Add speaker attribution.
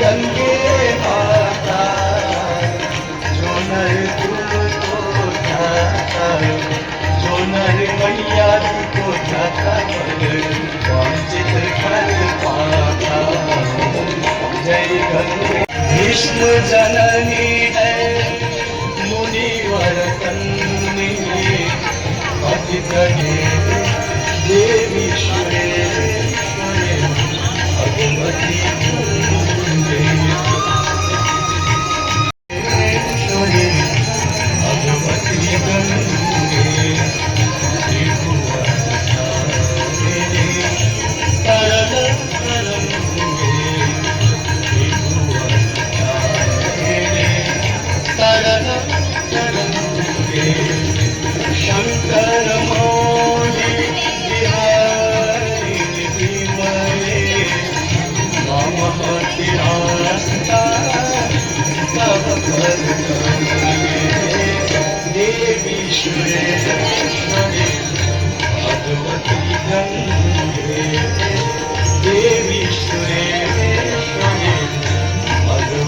Speaker 1: गंगे माता जो नर तुमको जाता जो नर मैया तुमको जाता वांछित फल पाता जय गंगे भीष्म जननी है मुनिवर कन्नी पतित देवी सुरेश्वरी भगवती मुंडेश्वरी भगवती गंगे तरल तरंगे शंकर मौली बिहारी विमले नमः तिरास्ता तब कर देवी सुरेश